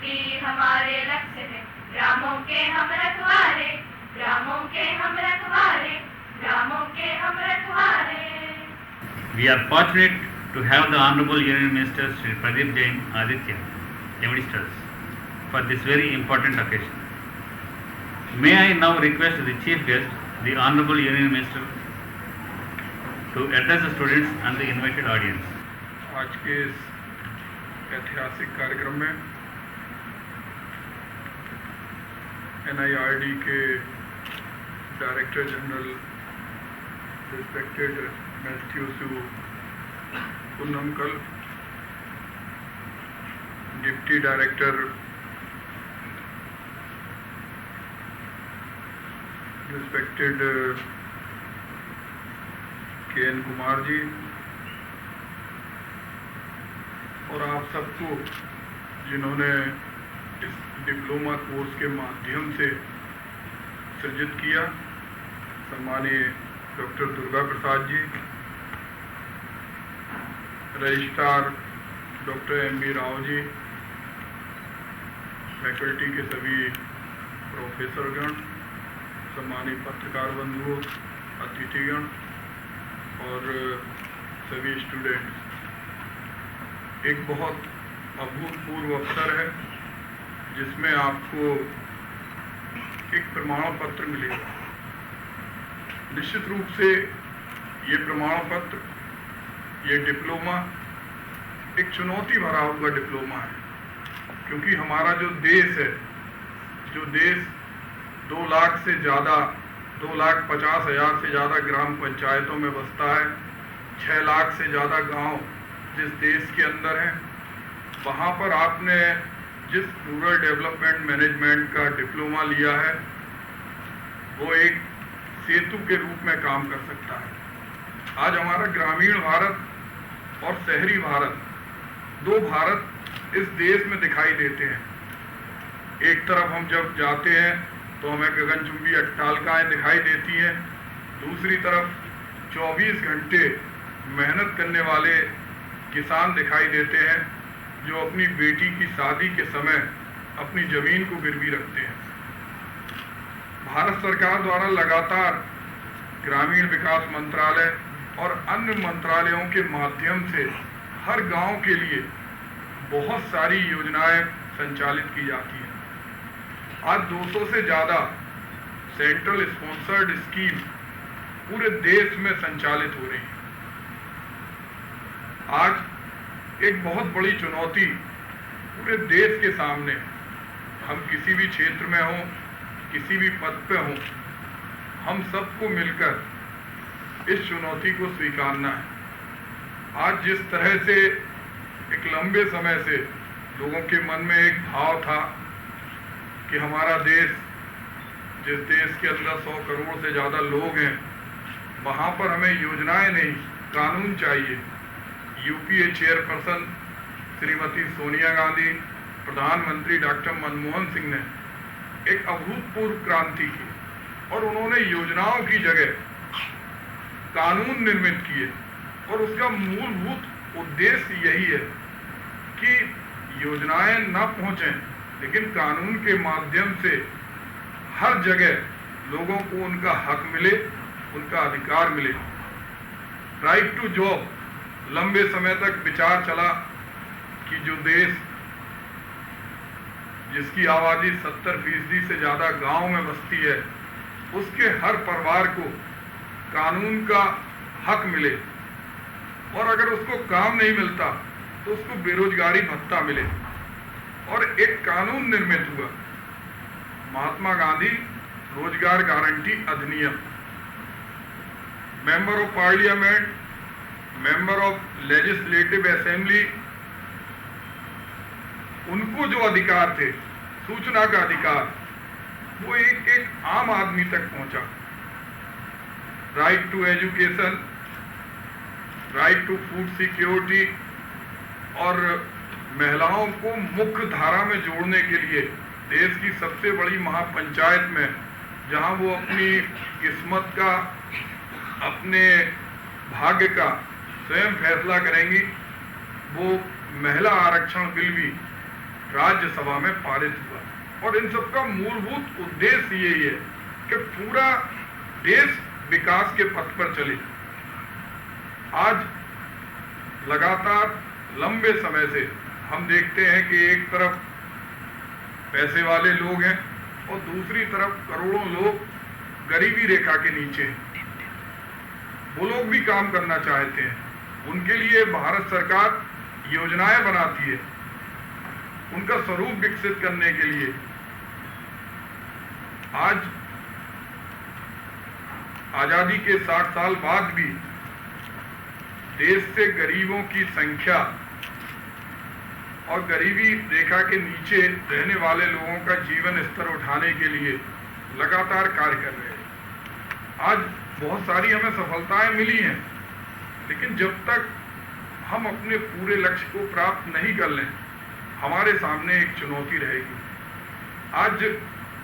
उन्नति हमारे लक्ष्य है। ग्रामों के हम रखवाले, ग्रामों के हम रखवाले, ग्रामों के हम रखवाले। We are fortunate to have the Honorable Union Minister Shri Pradeep Jain Aditya, Ministers, for this very important occasion. May I now request the Chief Guest, the Honorable Union Minister, to address the students and the invited audience. आज के इस ऐतिहासिक कार्यक्रम में NIRD के director general respected Mathew सू Punnamkal, deputy director respected KN Kumar ji, और आप सबको जिन्होंने इस डिप्लोमा कोर्स के माध्यम से सृजित किया, सम्मानीय doctor Durga Prasad ji, registrar doctor MB Rao ji, faculty के सभी प्रोफेसरगण, सम्मानित पत्रकार बंधुओं, अतिथिगण और सभी स्टूडेंट्स, एक बहुत अभूतपूर्व अवसर है जिसमें आपको एक प्रमाण पत्र मिलेगा। निश्चित रूप से ये प्रमाण पत्र, ये डिप्लोमा एक चुनौती भरा हुआ डिप्लोमा है, क्योंकि हमारा जो देश है, जो देश 2,50,000 से ज़्यादा ग्राम पंचायतों में बसता है, 6 लाख से ज़्यादा गांव जिस देश के अंदर हैं, वहाँ पर आपने जिस रूरल डेवलपमेंट मैनेजमेंट का डिप्लोमा लिया है वो एक सेतु के रूप में काम कर सकता है। आज हमारा ग्रामीण भारत और शहरी भारत, दो भारत इस देश में दिखाई देते हैं। एक तरफ हम जब जाते हैं तो हमें गगनचुंबी अट्टालिकाएं दिखाई देती हैं, दूसरी तरफ 24 घंटे मेहनत करने वाले किसान दिखाई देते हैं जो अपनी बेटी की शादी के समय अपनी जमीन को गिरवी रखते हैं। भारत सरकार द्वारा लगातार ग्रामीण विकास मंत्रालय और अन्य मंत्रालयों के माध्यम से हर गांव के लिए बहुत सारी योजनाएं संचालित की जाती हैं। आज 200 से ज़्यादा सेंट्रल स्पॉन्सर्ड स्कीम पूरे देश में संचालित हो रही है। आज एक बहुत बड़ी चुनौती पूरे देश के सामने, हम किसी भी क्षेत्र में हों, किसी भी पद पे हों, हम सबको मिलकर इस चुनौती को स्वीकारना है। आज जिस तरह से एक लंबे समय से लोगों के मन में एक भाव था कि हमारा देश, जिस देश के अंदर 100 करोड़ से ज़्यादा लोग हैं, वहाँ पर हमें योजनाएं नहीं, कानून चाहिए। UPA चेयरपर्सन श्रीमती सोनिया गांधी, प्रधानमंत्री डॉक्टर मनमोहन सिंह ने एक अभूतपूर्व क्रांति की और उन्होंने योजनाओं की जगह कानून निर्मित किए, और उसका मूलभूत उद्देश्य यही है कि योजनाएं न पहुंचें, लेकिन कानून के माध्यम से हर जगह लोगों को उनका हक मिले, उनका अधिकार मिले। राइट टू जॉब, लंबे समय तक विचार चला कि जो देश जिसकी आबादी 70% से ज़्यादा गांव में बसती है, उसके हर परिवार को कानून का हक मिले, और अगर उसको काम नहीं मिलता तो उसको बेरोजगारी भत्ता मिले। और एक कानून निर्मित हुआ, महात्मा गांधी रोजगार गारंटी अधिनियम। Member of parliament, member of legislative assembly, उनको जो अधिकार थे, सूचना का अधिकार, वो एक आम आदमी तक पहुंचा। Right to education, right to food security, और महिलाओं को मुख्य धारा में जोड़ने के लिए देश की सबसे बड़ी महापंचायत में, जहां वो अपनी किस्मत का, अपने भाग्य का स्वयं फैसला करेंगी, वो महिला आरक्षण बिल भी राज्यसभा में पारित हुआ। और इन सबका मूलभूत उद्देश्य यही है कि पूरा देश विकास के पथ पर चले। आज लगातार लंबे समय से हम देखते हैं कि एक तरफ पैसे वाले लोग हैं और दूसरी तरफ करोड़ों लोग गरीबी रेखा के नीचे हैं। वो लोग भी काम करना चाहते हैं, उनके लिए भारत सरकार योजनाएं बनाती है उनका स्वरूप विकसित करने के लिए। आज आजादी के 60 साल बाद भी देश से गरीबों की संख्या और गरीबी रेखा के नीचे रहने वाले लोगों का जीवन स्तर उठाने के लिए लगातार कार्य कर रहे हैं। आज बहुत सारी हमें सफलताएं मिली हैं, लेकिन जब तक हम अपने पूरे लक्ष्य को प्राप्त नहीं कर लें, हमारे सामने एक चुनौती रहेगी। आज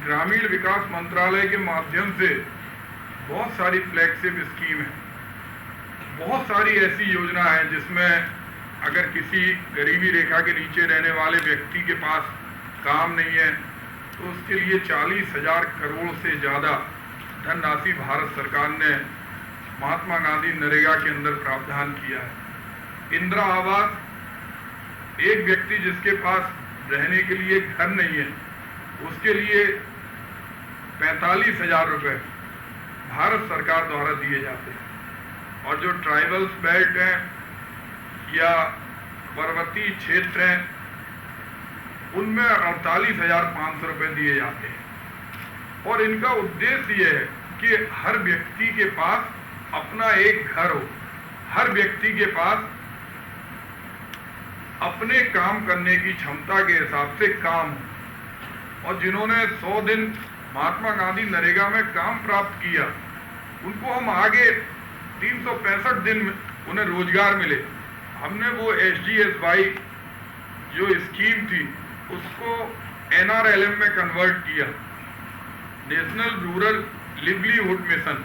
ग्रामीण विकास मंत्रालय के माध्यम से बहुत सारी फ्लैगशिप स्कीम है, बहुत सारी ऐसी योजना है जिसमें अगर किसी गरीबी रेखा के नीचे रहने वाले व्यक्ति के पास काम नहीं है तो उसके लिए 40,000 करोड़ से ज़्यादा धनराशि भारत सरकार ने महात्मा गांधी नरेगा के अंदर प्रावधान किया है। इंदिरा आवास, एक व्यक्ति जिसके पास रहने के लिए घर नहीं है उसके लिए 45,000 रुपये भारत सरकार द्वारा दिए जाते हैं। और जो ट्राइबल्स बेल्ट हैं या पर्वतीय क्षेत्र हैं उनमें 48,500 रुपये दिए जाते हैं। और इनका उद्देश्य ये है कि हर व्यक्ति के पास अपना एक घर हो, हर व्यक्ति के पास अपने काम करने की क्षमता के हिसाब से काम हो। और जिन्होंने 100 दिन महात्मा गांधी नरेगा में काम प्राप्त किया उनको हम आगे 365 दिन में उन्हें रोजगार मिले। हमने वो SGSY जो स्कीम थी उसको NRLM में कन्वर्ट किया, नेशनल रूरल लिवलीहुड मिशन,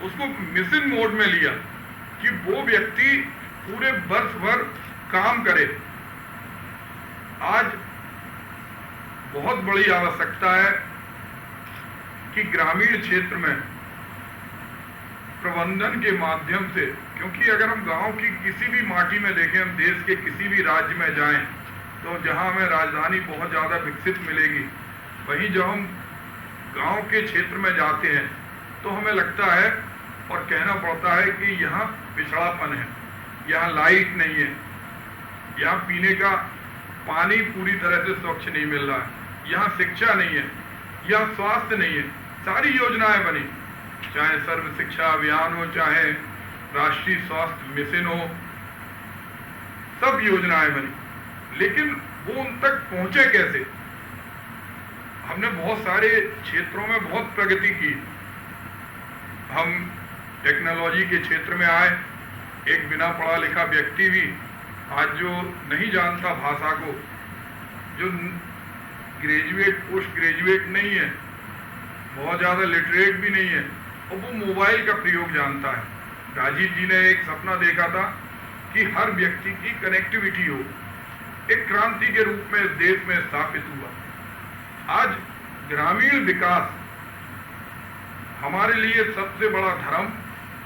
उसको मिशन मोड में लिया कि वो व्यक्ति पूरे वर्ष भर काम करे। आज बहुत बड़ी आवश्यकता है कि ग्रामीण क्षेत्र में प्रबंधन के माध्यम से, क्योंकि अगर हम गांव की किसी भी माटी में देखें, हम देश के किसी भी राज्य में जाएं तो जहां हमें राजधानी बहुत ज़्यादा विकसित मिलेगी, वहीं जब हम गांव के क्षेत्र में जाते हैं तो हमें लगता है और कहना पड़ता है कि यहाँ पिछड़ापन है, यहाँ लाइट नहीं है, यहाँ पीने का पानी पूरी तरह से स्वच्छ नहीं मिल रहा है, यहाँ शिक्षा नहीं है, यहाँ स्वास्थ्य नहीं है। सारी योजनाएं बनी, चाहे सर्व शिक्षा अभियान हो, चाहे राष्ट्रीय स्वास्थ्य मिशन हो, सब योजनाएं बनी, लेकिन वो उन तक पहुंचे कैसे? हमने बहुत सारे क्षेत्रों में बहुत प्रगति की। हम टेक्नोलॉजी के क्षेत्र में आए, एक बिना पढ़ा लिखा व्यक्ति भी आज जो नहीं जानता भाषा को, जो ग्रेजुएट पोस्ट ग्रेजुएट नहीं है, बहुत ज़्यादा लिटरेट भी नहीं है, और वो मोबाइल का प्रयोग जानता है। राजीव जी ने एक सपना देखा था कि हर व्यक्ति की कनेक्टिविटी हो, एक क्रांति के रूप में इस देश में स्थापित हुआ। आज ग्रामीण विकास हमारे लिए सबसे बड़ा धर्म,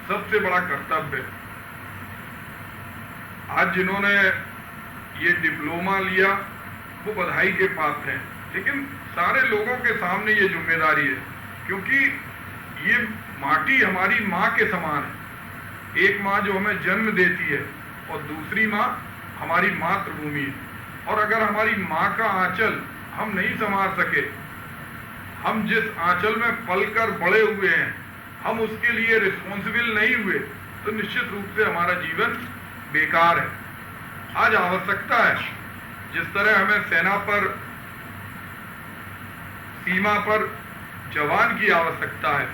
सबसे बड़ा कर्तव्य है। आज जिन्होंने ये डिप्लोमा लिया वो बधाई के पात्र हैं, लेकिन सारे लोगों के सामने ये जिम्मेदारी है, क्योंकि ये माटी हमारी माँ के समान है। एक माँ जो हमें जन्म देती है और दूसरी माँ हमारी मातृभूमि है। और अगर हमारी माँ का आंचल हम नहीं संभाल सके, हम जिस आंचल में पलकर बड़े हुए हैं हम उसके लिए रिस्पॉन्सिबल नहीं हुए, तो निश्चित रूप से हमारा जीवन बेकार है। आज आवश्यकता है, जिस तरह हमें सेना पर, सीमा पर जवान की आवश्यकता है,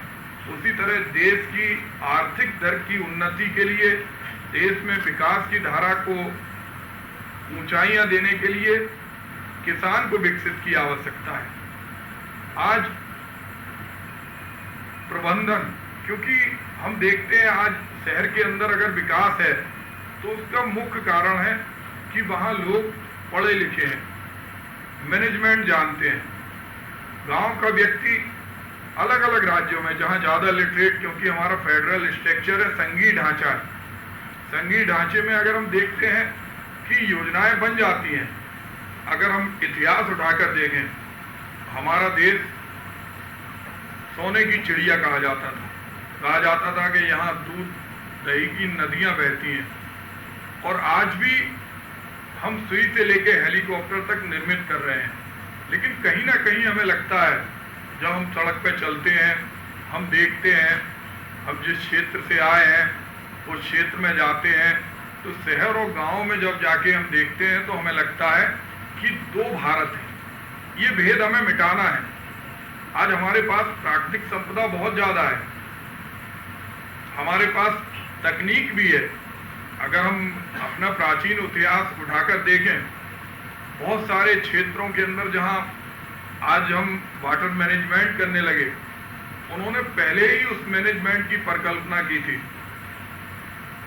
उसी तरह देश की आर्थिक दर की उन्नति के लिए, देश में विकास की धारा को ऊंचाइयां देने के लिए किसान को विकसित की आवश्यकता है। आज प्रबंधन, क्योंकि हम देखते हैं आज शहर के अंदर अगर विकास है तो उसका मुख्य कारण है कि वहाँ लोग पढ़े लिखे हैं, मैनेजमेंट जानते हैं। गांव का व्यक्ति अलग अलग राज्यों में जहां ज़्यादा लिटरेट, क्योंकि हमारा फेडरल स्ट्रक्चर है, संघीय ढांचा है, संघीय ढांचे में अगर हम देखते हैं कि योजनाएं बन जाती हैं। अगर हम इतिहास उठाकर देखें, हमारा देश सोने की चिड़िया कहा जाता था कि यहाँ दूध दही की नदियाँ बहती हैं, और आज भी हम सुई से लेके हेलीकॉप्टर तक निर्मित कर रहे हैं। लेकिन कहीं ना कहीं हमें लगता है, जब हम सड़क पे चलते हैं, हम देखते हैं, हम जिस क्षेत्र से आए हैं उस क्षेत्र में जाते हैं, तो शहर और गांव में जब जाके हम देखते हैं तो हमें लगता है कि दो भारत है। ये भेद हमें मिटाना है। आज हमारे पास प्राकृतिक संपदा बहुत ज़्यादा है, हमारे पास तकनीक भी है। अगर हम अपना प्राचीन इतिहास उठाकर देखें, बहुत सारे क्षेत्रों के अंदर जहां आज हम वाटर मैनेजमेंट करने लगे, उन्होंने पहले ही उस मैनेजमेंट की परिकल्पना की थी।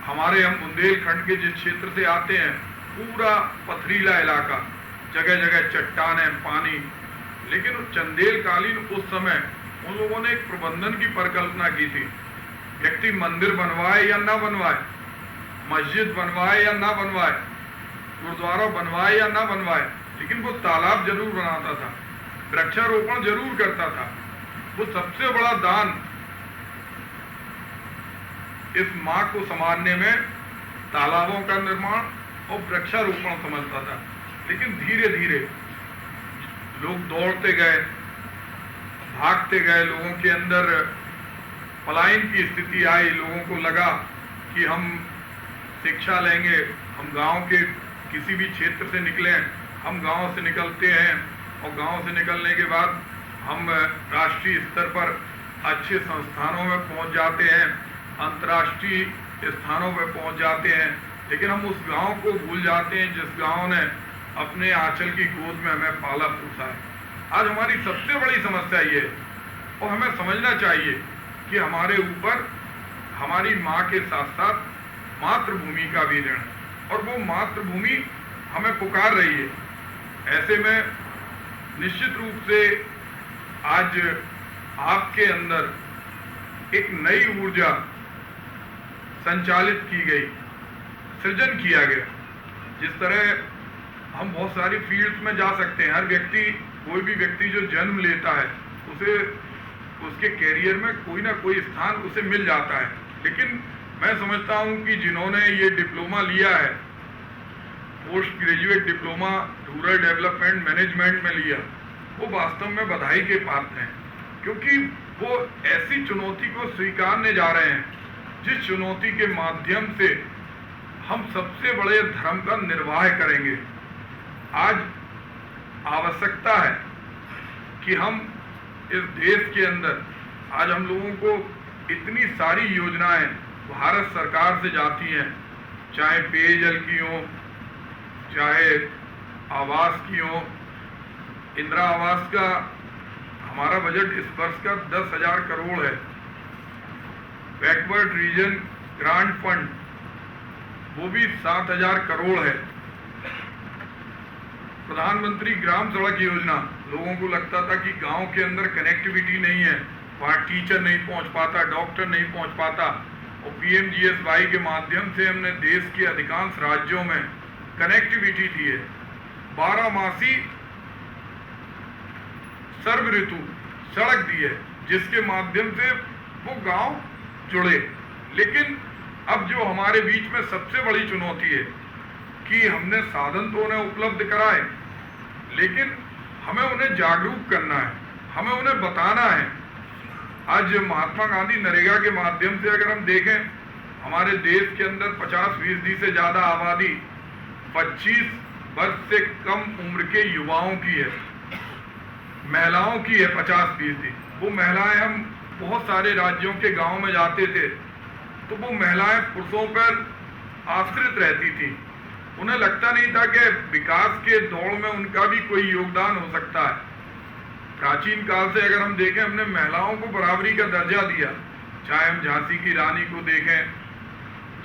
हमारे हम बुंदेलखंड के जिस क्षेत्र से आते हैं, पूरा पथरीला इलाका, जगह जगह चट्टानें, पानी, लेकिन उस चंदेलकालीन उस समय उन लोगों ने एक प्रबंधन की परिकल्पना की थी। व्यक्ति मंदिर बनवाए या ना बनवाए, मस्जिद बनवाए या ना बनवाए, गुरुद्वारा बनवाए या ना बनवाए, लेकिन वो तालाब जरूर बनाता था, वृक्षारोपण जरूर करता था। वो सबसे बड़ा दान इस माँ को संभालने में तालाबों का निर्माण और वृक्षारोपण समझता था। लेकिन धीरे धीरे लोग दौड़ते गए, भागते गए, लोगों के अंदर पलायन की स्थिति आई। लोगों को लगा कि हम शिक्षा लेंगे, हम गांव के किसी भी क्षेत्र से निकलें, हम गांव से निकलते हैं और गांव से निकलने के बाद हम राष्ट्रीय स्तर पर अच्छे संस्थानों में पहुंच जाते हैं, अंतर्राष्ट्रीय स्थानों पर पहुंच जाते हैं, लेकिन हम उस गांव को भूल जाते हैं जिस गांव ने अपने आंचल की गोद में हमें पाला पोसा है। आज हमारी सबसे बड़ी समस्या ये है, और हमें समझना चाहिए कि हमारे ऊपर हमारी माँ के साथ साथ मातृभूमि का भी ऋण है, और वो मातृभूमि हमें पुकार रही है। ऐसे में निश्चित रूप से आज आपके अंदर एक नई ऊर्जा संचालित की गई, सृजन किया गया। जिस तरह हम बहुत सारी फील्ड्स में जा सकते हैं, हर व्यक्ति, कोई भी व्यक्ति जो जन्म लेता है उसे उसके कैरियर में कोई ना कोई स्थान उसे मिल जाता है। लेकिन मैं समझता हूं कि जिन्होंने ये डिप्लोमा लिया है, post graduate diploma rural development management में लिया, वो वास्तव में बधाई के पात्र हैं, क्योंकि वो ऐसी चुनौती को स्वीकारने जा रहे हैं जिस चुनौती के माध्यम से हम सबसे बड़े धर्म का निर्वाह करेंगे। आज आवश्यकता है कि हम इस देश के अंदर, आज हम लोगों को इतनी सारी योजनाएं भारत सरकार से जाती हैं, चाहे पेयजल की हो, चाहे आवास की हो। इंदिरा आवास का हमारा बजट इस वर्ष का 10,000 करोड़ है। बैकवर्ड रीजन ग्रांट फंड वो भी 7,000 करोड़ है। प्रधानमंत्री ग्राम सड़क योजना, लोगों को लगता था कि गांव के अंदर कनेक्टिविटी नहीं है, वहाँ टीचर नहीं पहुँच पाता, डॉक्टर नहीं पहुँच पाता, और PMGSY के माध्यम से हमने देश के अधिकांश राज्यों में कनेक्टिविटी दी है। 12 सर्व ऋतु सड़क दी है, जिसके माध्यम से वो गांव जुड़े। लेकिन अब जो हमारे बीच में सबसे बड़ी चुनौती है कि हमने साधन तो उन्हें उपलब्ध कराए, लेकिन हमें उन्हें जागरूक करना है, हमें उन्हें बताना है। आज महात्मा गांधी नरेगा के माध्यम से अगर हम देखें, हमारे देश के अंदर 50% से ज्यादा आबादी 25 वर्ष से कम उम्र के युवाओं की है, महिलाओं की है 50%। वो महिलाएं, हम बहुत सारे राज्यों के गांव में जाते थे तो वो महिलाएं पुरुषों पर आश्रित रहती थी। उन्हें लगता नहीं था कि विकास के दौड़ में उनका भी कोई योगदान हो सकता है। प्राचीन काल से अगर हम देखें, हमने महिलाओं को बराबरी का दर्जा दिया, चाहे हम झांसी की रानी को देखें,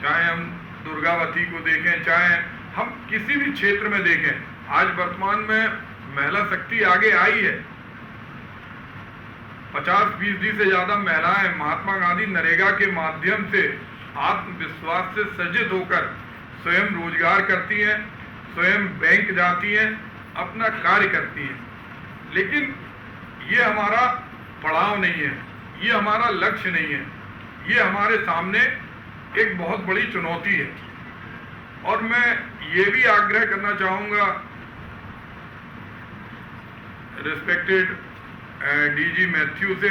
चाहे हम दुर्गावती को देखें, चाहे हम किसी भी क्षेत्र में देखें, आज वर्तमान में महिला शक्ति आगे आई है। 50% से ज्यादा महिलाएं महात्मा गांधी नरेगा के माध्यम से आत्मविश्वास से सज्जित होकर स्वयं रोजगार करती हैं, स्वयं बैंक जाती हैं, अपना कार्य करती हैं। लेकिन ये हमारा पड़ाव नहीं है, ये हमारा लक्ष्य नहीं है, ये हमारे सामने एक बहुत बड़ी चुनौती है। और मैं ये भी आग्रह करना चाहूँगा रिस्पेक्टेड डीजी मैथ्यू से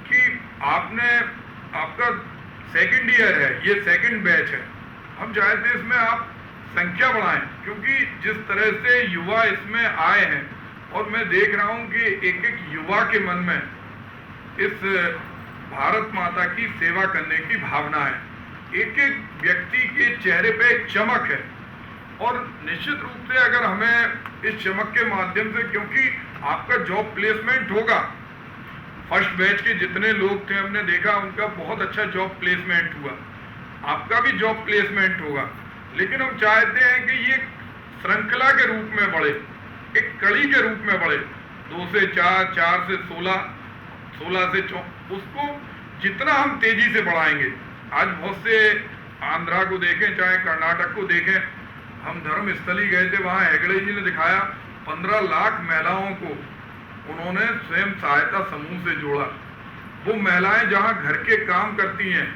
कि आपका सेकंड ईयर है, ये सेकंड बैच है। हम चाहते हैं इसमें आप संख्या बढ़ाएं, क्योंकि जिस तरह से युवा इसमें आए हैं और मैं देख रहा हूं कि एक एक युवा के मन में इस भारत माता की सेवा करने की भावना है। एक एक व्यक्ति के चेहरे पे एक चमक है और निश्चित रूप से अगर हमें इस चमक के माध्यम से, क्योंकि आपका जॉब प्लेसमेंट होगा, फर्स्ट बैच के जितने लोग थे हमने देखा उनका बहुत अच्छा जॉब प्लेसमेंट हुआ, आपका भी जॉब प्लेसमेंट होगा। लेकिन हम चाहते हैं कि ये श्रृंखला के रूप में बढ़े, एक कड़ी के रूप में बढ़े, 2 से 4, 4 से 16, 16 से 14, उसको जितना हम तेजी से बढ़ाएंगे। आज बहुत से आंध्रा को देखें, चाहे कर्नाटक को देखें, हम धर्मस्थली गए थे, वहाँ हेगड़े जी ने दिखाया 15 लाख महिलाओं को उन्होंने स्वयं सहायता समूह से जोड़ा। वो महिलाएं जहाँ घर के काम करती हैं,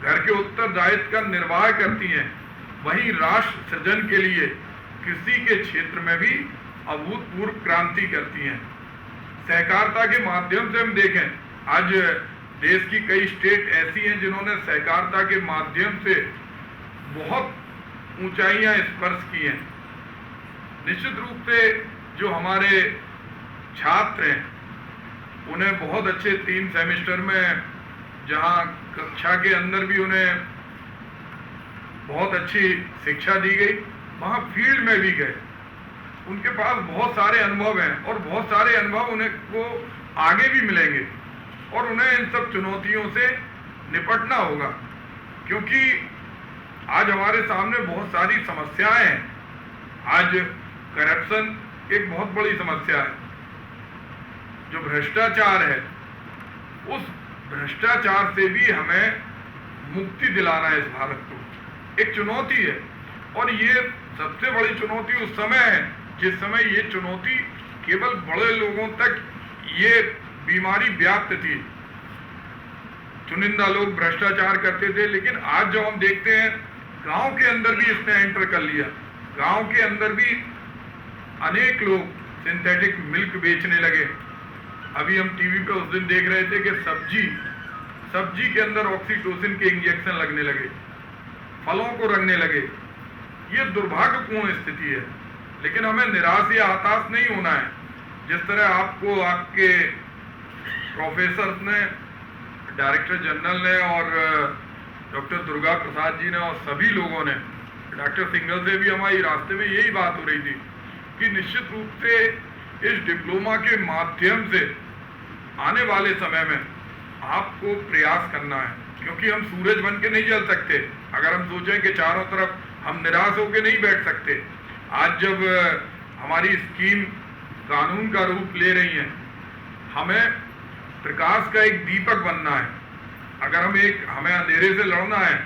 घर के उत्तरदायित्व का निर्वाह करती हैं, वहीं राष्ट्र सृजन के लिए कृषि के क्षेत्र में भी अभूतपूर्व क्रांति करती हैं। सहकारिता के माध्यम से हम देखें, आज देश की कई स्टेट ऐसी हैं जिन्होंने सहकारिता के माध्यम से बहुत ऊंचाइयां स्पर्श की हैं। निश्चित रूप से जो हमारे छात्र हैं उन्हें बहुत अच्छे 3 सेमेस्टर में, जहां कक्षा के अंदर भी उन्हें बहुत अच्छी शिक्षा दी गई, वहां फील्ड में भी गए, उनके पास बहुत सारे अनुभव हैं और बहुत सारे अनुभव उन्हें को आगे भी मिलेंगे और उन्हें इन सब चुनौतियों से निपटना होगा। क्योंकि आज हमारे सामने बहुत सारी समस्याएं हैं। आज करप्शन एक बहुत बड़ी समस्या है, जो भ्रष्टाचार है, उस भ्रष्टाचार से भी हमें मुक्ति दिलाना है। इस भारत को एक चुनौती है और ये सबसे बड़ी चुनौती उस समय है जिस समय ये चुनौती केवल बड़े लोगों तक ये बीमारी व्याप्त थी, चुनिंदा लोग भ्रष्टाचार करते थे। लेकिन आज जब हम देखते हैं गांव के अंदर भी इसने एंटर कर लिया, गांव के अंदर भी अनेक लोग सिंथेटिक मिल्क बेचने लगे। अभी हम टीवी पे उस दिन देख रहे थे कि सब्जी के अंदर ऑक्सीटोसिन के इंजेक्शन लगने लगे, फलों को रंगने लगे। ये दुर्भाग्यपूर्ण स्थिति है, लेकिन हमें निराश या हताश नहीं होना है। जिस तरह आपको आपके प्रोफेसर ने, डायरेक्टर जनरल ने और डॉक्टर दुर्गा प्रसाद जी ने और सभी लोगों ने, डॉक्टर सिंघल से भी हमारी रास्ते में यही बात हो रही थी कि निश्चित रूप से इस डिप्लोमा के माध्यम से आने वाले समय में आपको प्रयास करना है, क्योंकि हम सूरज बन के नहीं जल सकते। अगर हम सोचें कि चारों तरफ, हम निराश होकर नहीं बैठ सकते। आज जब हमारी स्कीम कानून का रूप ले रही है, हमें प्रकाश का एक दीपक बनना है। अगर हमें अंधेरे से लड़ना है,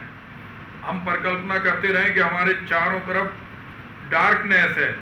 हम परिकल्पना करते रहें कि हमारे चारों तरफ डार्कनेस है,